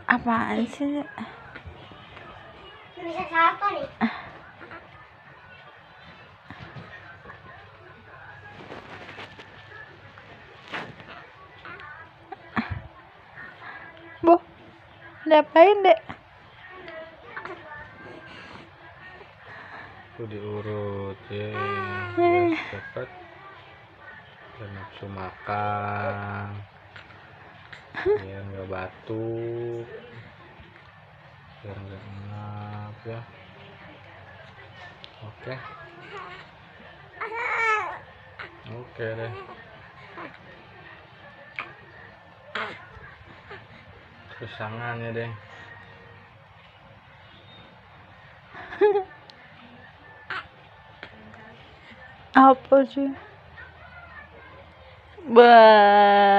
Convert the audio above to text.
Apaan sih? Bisa siapa nih? Boh, ngapain dek? Itu diurut ya, biar cepet dan nafsu makan, biar nggak batuk, biar nggak ngap ya. Oke, oke deh. Kesangannya deh. Apa sih? Bah.